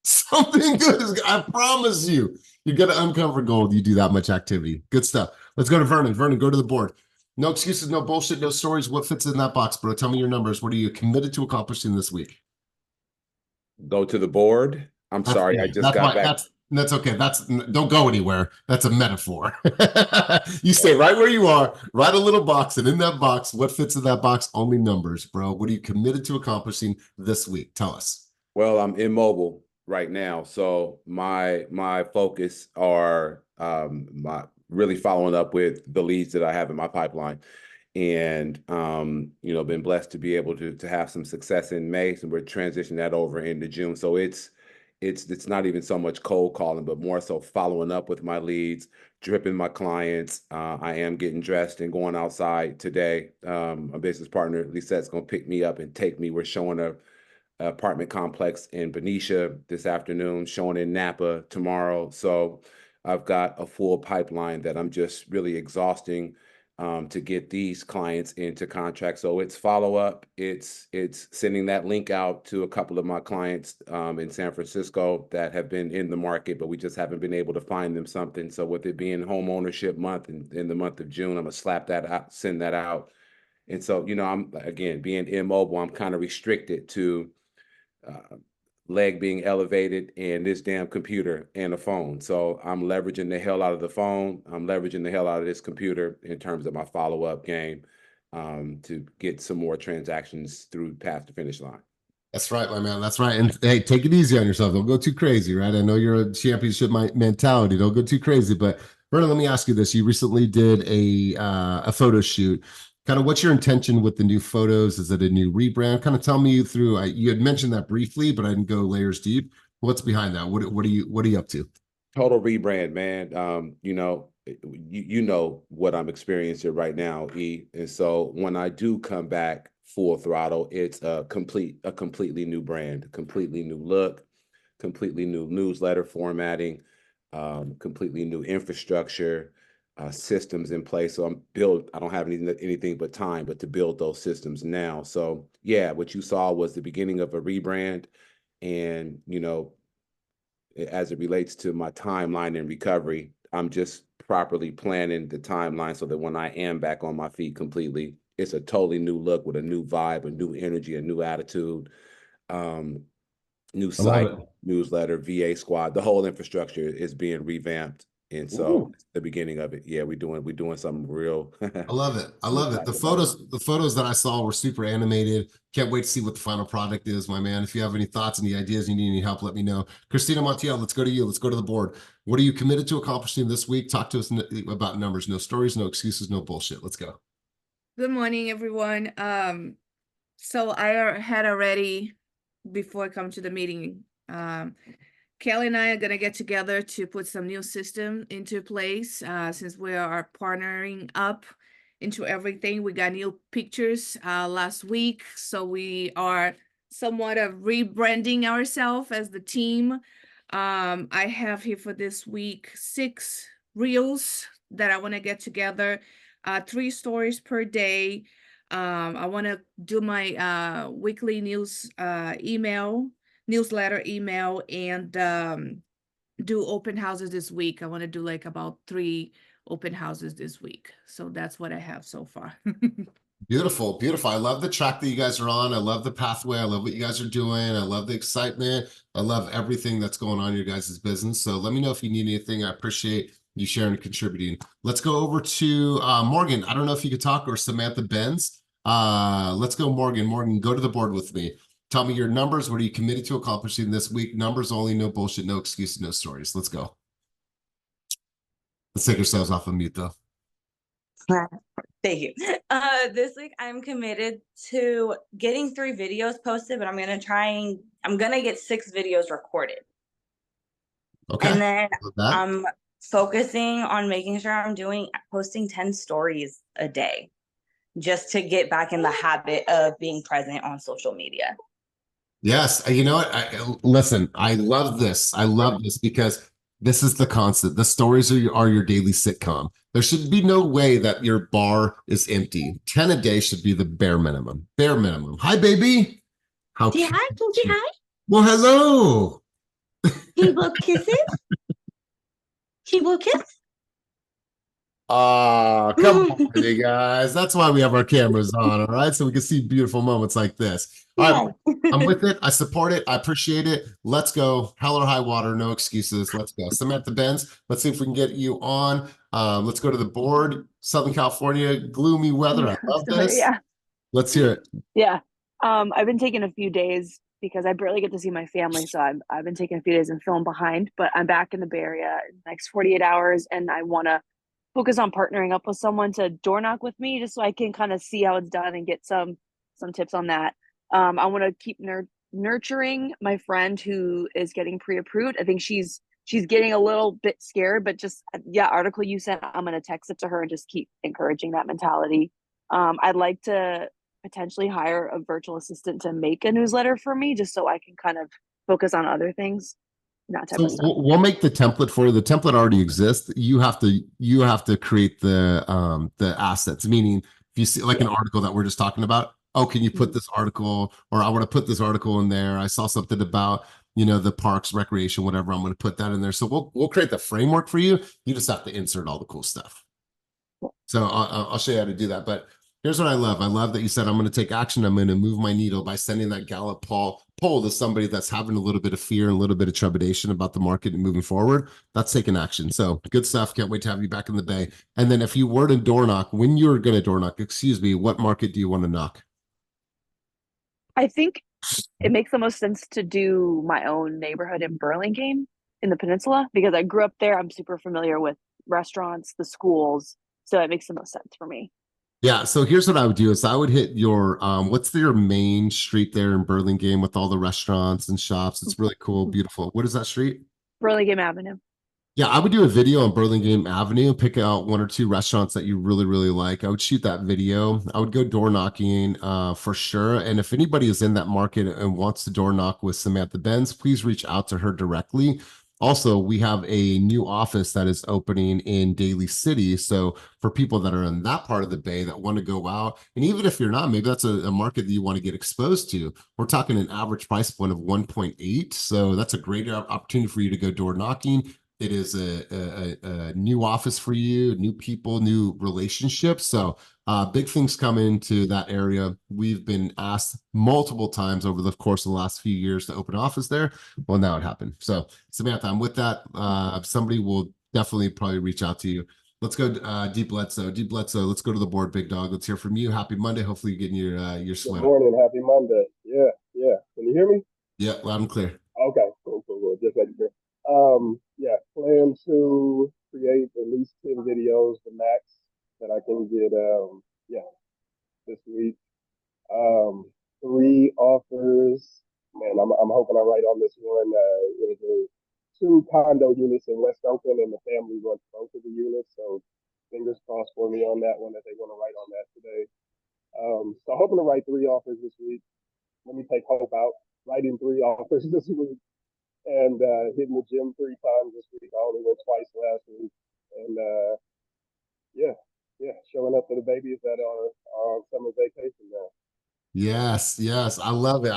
Something good is, I promise you, you're going to uncover gold. You do that much activity. Good stuff. Let's go to Vernon. Vernon, go to the board. No excuses, no bullshit, no stories. What fits in that box, bro? Tell me your numbers. What are you committed to accomplishing this week? Go to the board. I'm sorry, I just got back. That's okay. Don't go anywhere. That's a metaphor. You stay right where you are, write a little box, and in that box, what fits in that box? Only numbers, bro. What are you committed to accomplishing this week? Tell us. Well, I'm immobile right now, so my focus are my really following up with the leads that I have in my pipeline. And you know, been blessed to be able to have some success in May, so we're transitioning that over into June. So it's not even so much cold calling, but more so following up with my leads, dripping my clients. I am getting dressed and going outside today. My business partner Lisette's gonna pick me up and take me. We're showing a apartment complex in Benicia this afternoon, showing in Napa tomorrow. So I've got a full pipeline that I'm just really exhausting to get these clients into contract. So it's follow up. It's sending that link out to a couple of my clients in San Francisco that have been in the market, but we just haven't been able to find them something. So with it being home ownership month in the month of June, I'm gonna slap that out, send that out. And so, you know, I'm again being immobile, I'm kind of restricted to leg being elevated and this damn computer and a phone. So I'm leveraging the hell out of the phone. I'm leveraging the hell out of this computer in terms of my follow-up game to get some more transactions through past the finish line. That's right, my man. That's right. And hey, take it easy on yourself. Don't go too crazy, right? I know you're a championship mentality. Don't go too crazy. But Vernon, let me ask you this. You recently did a photo shoot. Kind of what's your intention with the new photos? Is it a new rebrand? Kind of tell me through, you had mentioned that briefly, but I didn't go layers deep. What's behind that? What are you up to? Total rebrand, man. You know, you know what I'm experiencing right now, E. And so when I do come back full throttle, it's a completely new brand, completely new look, completely new newsletter formatting, completely new infrastructure, systems in place. So I don't have anything but time, but to build those systems now. So yeah, what you saw was the beginning of a rebrand. And, you know, as it relates to my timeline and recovery, I'm just properly planning the timeline so that when I am back on my feet completely, it's a totally new look with a new vibe, a new energy, a new attitude, new site, newsletter, VA squad. The whole infrastructure is being revamped. And so the beginning of it, yeah, we're doing something real. I love it. I love it. The photos that I saw were super animated. Can't wait to see what the final product is, my man. If you have any thoughts, any ideas, you need any help, let me know. Christina Montiel, let's go to you. Let's go to the board. What are you committed to accomplishing this week? Talk to us about numbers. No stories, no excuses, no bullshit. Let's go. Good morning, everyone. So I had already, before I come to the meeting, Kelly and I are gonna get together to put some new system into place. Since we are partnering up into everything, we got new pictures last week, so we are somewhat of rebranding ourselves as the team. I have here for this week 6 reels that I want to get together, 3 stories per day. I want to do my weekly newsletter email, and do open houses this week. I want to do like about 3 open houses this week. So that's what I have so far. Beautiful, beautiful. I love the track that you guys are on. I love the pathway. I love what you guys are doing. I love the excitement. I love everything that's going on in your guys' business. So let me know if you need anything. I appreciate you sharing and contributing. Let's go over to Morgan. I don't know if you could talk, or Samantha Benz. Let's go, Morgan. Morgan, go to the board with me. Tell me your numbers. What are you committed to accomplishing this week? Numbers only, no bullshit, no excuses, no stories. Let's go. Let's take ourselves off of mute, though. Thank you. This week I'm committed to getting 3 videos posted, but I'm going to try and I'm gonna get 6 videos recorded. Okay. And then Love that. I'm focusing on making sure I'm posting 10 stories a day just to get back in the habit of being present on social media. Yes, you know what? Listen, I love this. I love this because this is the constant. The stories are your daily sitcom. There should be no way that your bar is empty. 10 a day should be the bare minimum. Bare minimum. Hi, baby. How Say cute. hi, can you say hi? Well, hello. Can you blow kisses? Can you blow kiss? Come on, you guys. That's why we have our cameras on, all right? So we can see beautiful moments like this. All right, I'm with it. I support it. I appreciate it. Let's go. Hell or high water, no excuses. Let's go. Samantha Benz, let's see if we can get you on. Let's go to the board. Southern California, gloomy weather. I love this. Yeah. Let's hear it. Yeah. I've been taking a few days because I barely get to see my family. So I've been taking a few days and feeling behind, but I'm back in the Bay Area in the next 48 hours. And I want to focus on partnering up with someone to door knock with me just so I can kind of see how it's done and get some tips on that. I want to keep nurturing my friend who is getting pre-approved. I think she's getting a little bit scared, but just, yeah, article you sent, I'm going to text it to her and just keep encouraging that mentality. I'd like to potentially hire a virtual assistant to make a newsletter for me just so I can kind of focus on other things. That type So of stuff. we'll make the template for you. The template already exists. You have to create the assets, meaning if you see like an article that we're just talking about, oh, can you put this article, or I want to put this article in there. I saw something about, the parks, recreation, whatever. I'm going to put that in there. So we'll create the framework for you. You just have to insert all the cool stuff. So I'll show you how to do that. But here's what I love. I love that you said, I'm going to take action. I'm going to move my needle by sending that Gallup poll to somebody that's having a little bit of fear and a little bit of trepidation about the market and moving forward. That's taking action. So good stuff. Can't wait to have you back in the Bay. And then if you were to door knock, when you're going to door knock, what market do you want to knock? I think it makes the most sense to do my own neighborhood in Burlingame in the peninsula because I grew up there. I'm super familiar with restaurants, the schools. So it makes the most sense for me. Yeah, so here's what I would do is I would hit your what's your main street there in Burlingame with all the restaurants and shops. It's really cool, beautiful. What is that street? Burlingame Avenue. Yeah, I would do a video on Burlingame Avenue, pick out 1 or 2 restaurants that you really, really like. I would shoot that video. I would go door knocking for sure. And if anybody is in that market and wants to door knock with Samantha Benz, please reach out to her directly. Also, we have a new office that is opening in Daly City. So for people that are in that part of the Bay that want to go out, and even if you're not, maybe that's a market that you want to get exposed to. We're talking an average price point of 1.8. So that's a great opportunity for you to go door knocking. It is a new office for you, new people, new relationships. So big things coming to that area. We've been asked multiple times over the course of the last few years to open an office there. Well, now it happened. So Samantha, I'm with that. Somebody will definitely probably reach out to you. Let's go Deep Bledsoe. Deep Bledsoe, let's go to the board, big dog. Let's hear from you. Happy Monday. Hopefully you're getting your swim. Good morning. Happy Monday. Yeah. Can you hear me? Yeah, loud and clear. Okay, cool. Just making sure. Plan to create at least 10 videos, the max that I can get, this week. 3 offers. Man, I'm hoping I write on this one. It was 2 condo units in West Oakland, and the family wants both of the units, so fingers crossed for me on that one that they want to write on that today. So hoping to write 3 offers this week. Let me take hope out. Writing 3 offers this week. And hitting the gym 3 times this week. I only went twice last week. And showing up for the babies that are on summer vacation now. Yes. I love it.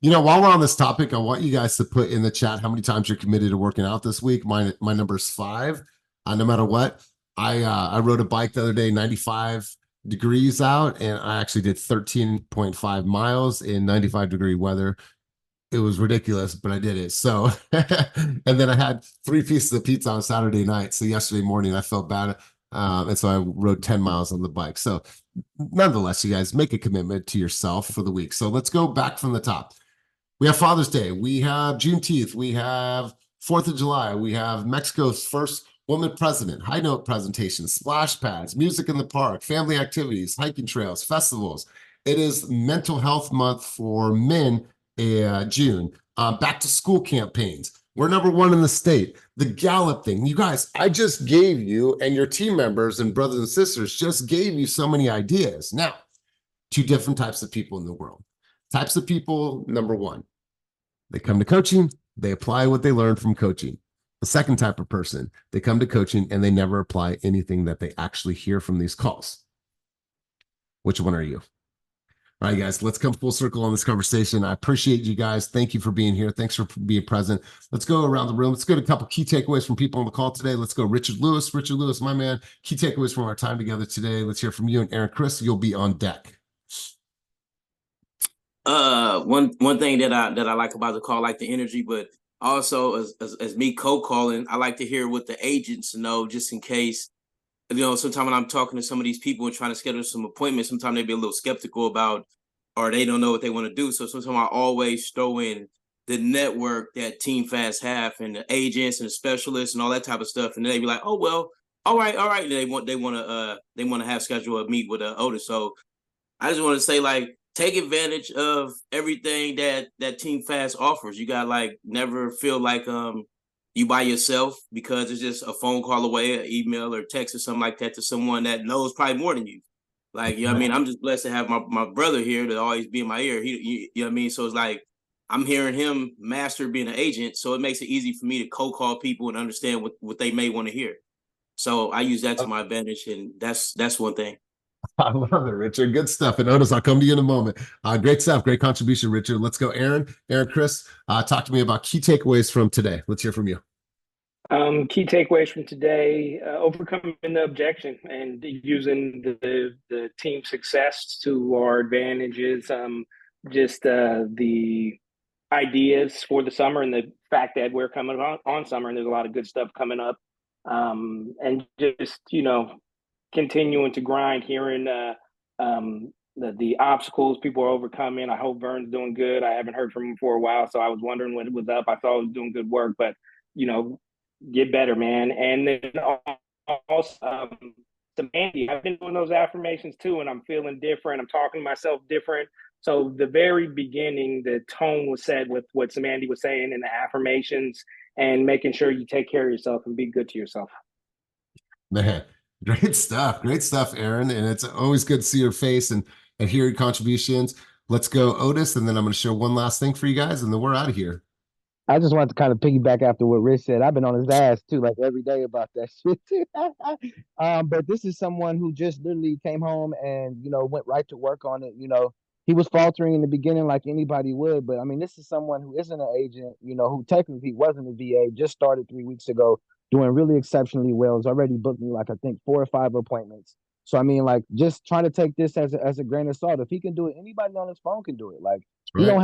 While we're on this topic, I want you guys to put in the chat how many times you're committed to working out this week. My number is 5. No matter what. I rode a bike the other day, 95 degrees out, and I actually did 13.5 miles in 95-degree weather. It was ridiculous, but I did it. So, and then I had 3 pieces of pizza on Saturday night. So yesterday morning I felt bad. And so I rode 10 miles on the bike. So nonetheless, you guys make a commitment to yourself for the week. So let's go back from the top. We have Father's Day. We have Juneteenth. We have 4th of July. We have Mexico's first woman president, high note presentations, splash pads, music in the park, family activities, hiking trails, festivals. It is Mental Health Month for men June. Back to school campaigns. We're number one in the state. The Gallup thing. You guys, I just gave you, and your team members and brothers and sisters just gave you so many ideas. Now, two different types of people in the world. Types of people, number one, they come to coaching, they apply what they learned from coaching. The second type of person, they come to coaching and they never apply anything that they actually hear from these calls. Which one are you? All right, guys, let's come full circle on this conversation. I appreciate you guys. Thank you for being here. Thanks for being present. Let's go around the room. Let's go to a couple key takeaways from people on the call today. Let's go Richard Lewis. Richard Lewis, my man. Key takeaways from our time together today. Let's hear from you. And Aaron Chris, you'll be on deck. One thing that I like about the call, I like the energy, but also as me co-calling, I like to hear what the agents know, just in case. You know, sometimes when I'm talking to some of these people and trying to schedule some appointments, sometimes they be a little skeptical about, or they don't know what they want to do. So sometimes I always throw in the network that Team Fast have, and the agents and the specialists and all that type of stuff, and they be like, "Oh well, all right." And they want to have schedule a meet with Otis. So I just want to say, like, take advantage of everything that Team Fast offers. You got like never feel like you by yourself, because it's just a phone call away, an email or text or something like that to someone that knows probably more than you. Like, you know what I mean? I'm just blessed to have my brother here to always be in my ear. You know what I mean? So it's like, I'm hearing him master being an agent. So it makes it easy for me to call people and understand what they may want to hear. So I use that to my advantage. And that's one thing. I love it, Richard. Good stuff. And Otis, I'll come to you in a moment. Great stuff. Great contribution, Richard. Let's go, Aaron. Aaron, Chris, talk to me about key takeaways from today. Let's hear from you. Key takeaways from today: overcoming the objection and using the team success to our advantages. Just the ideas for the summer, and the fact that we're coming on summer and there's a lot of good stuff coming up. And just, continuing to grind, hearing the obstacles people are overcoming. I hope Vern's doing good. I haven't heard from him for a while, so I was wondering when it was up. I thought he was doing good work, but get better, man. And then also to Mandy, I've been doing those affirmations too, and I'm feeling different. I'm talking to myself different. So the very beginning, the tone was set with what Samandy was saying in the affirmations, and making sure you take care of yourself and be good to yourself. Man, great stuff. Great stuff, Aaron. And it's always good to see your face and hear your contributions. Let's go, Otis, and then I'm going to show one last thing for you guys, and then we're out of here. I just wanted to kind of piggyback after what Rich said. I've been on his ass too, like every day about that shit too. But this is someone who just literally came home and, went right to work on it. He was faltering in the beginning like anybody would, but I mean, this is someone who isn't an agent, who technically wasn't a VA, just started 3 weeks ago, doing really exceptionally well. He's already booked me like, I think 4 or 5 appointments. So, I mean, like, just trying to take this as a grain of salt. If he can do it, anybody on his phone can do it. Like, He don't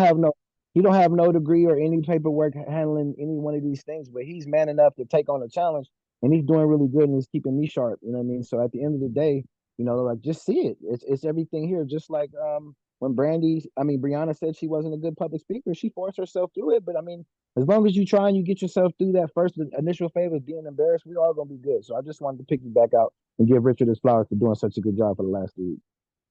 have no degree or any paperwork handling any one of these things, but he's man enough to take on a challenge, and he's doing really good, and he's keeping me sharp. You know what I mean? So at the end of the day, like, just see it. It's everything here. Just like when Brianna said she wasn't a good public speaker, she forced herself through it. But I mean, as long as you try and you get yourself through that first initial phase of being embarrassed, we're all gonna be good. So I just wanted to pick you back out and give Richard his flowers for doing such a good job for the last 3 weeks.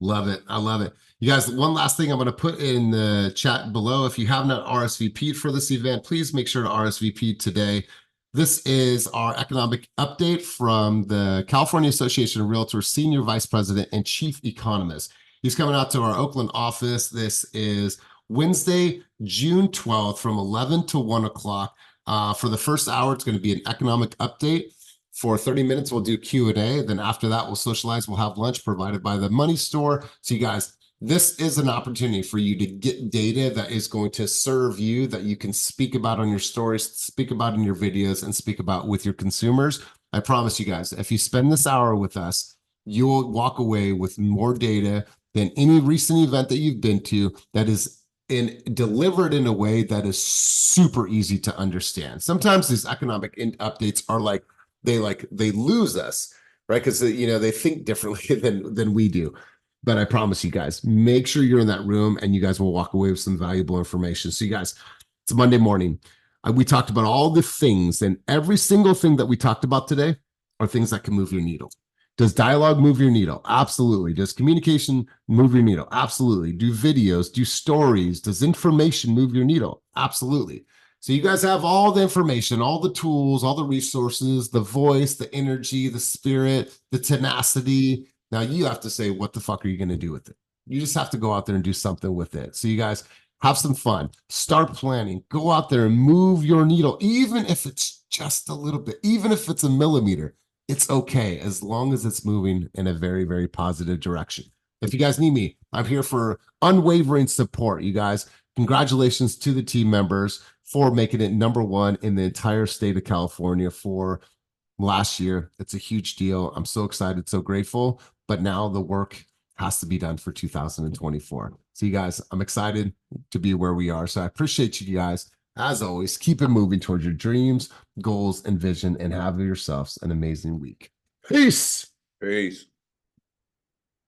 Love it. I love it. You guys, one last thing I'm going to put in the chat below. If you have not RSVP'd for this event, please make sure to RSVP today. This is our economic update from the California Association of Realtors Senior Vice President and Chief Economist. He's coming out to our Oakland office. This is Wednesday, June 12th from 11 to 1 o'clock. For the first hour, it's going to be an economic update. For 30 minutes, we'll do Q&A. Then after that, we'll socialize. We'll have lunch provided by the Money Store. So you guys, this is an opportunity for you to get data that is going to serve you, that you can speak about on your stories, speak about in your videos, and speak about with your consumers. I promise you guys, if you spend this hour with us, you will walk away with more data than any recent event that you've been to that is delivered in a way that is super easy to understand. Sometimes these economic updates are like, they lose us, right? Because they think differently than we do. But I promise you guys, make sure you're in that room, and you guys will walk away with some valuable information. So you guys, it's Monday morning. We talked about all the things, and every single thing that we talked about today are things that can move your needle. Does dialogue move your needle? Absolutely. Does communication move your needle? Absolutely. Do videos, do stories? Does information move your needle? Absolutely. So you guys have all the information, all the tools, all the resources, the voice, the energy, the spirit, the tenacity. Now you have to say, what the fuck are you going to do with it? You just have to go out there and do something with it. So you guys have some fun, start planning, go out there and move your needle, even if it's just a little bit, even if it's a millimeter. It's okay as long as it's moving in a very, very positive direction. If you guys need me, I'm here for unwavering support. You guys, congratulations to the team members for making it #1 in the entire state of California for last year. It's a huge deal. I'm so excited, so grateful. But now the work has to be done for 2024. So you guys, I'm excited to be where we are. So I appreciate you guys. As always, keep it moving towards your dreams, goals, and vision, and have yourselves an amazing week. Peace. Peace.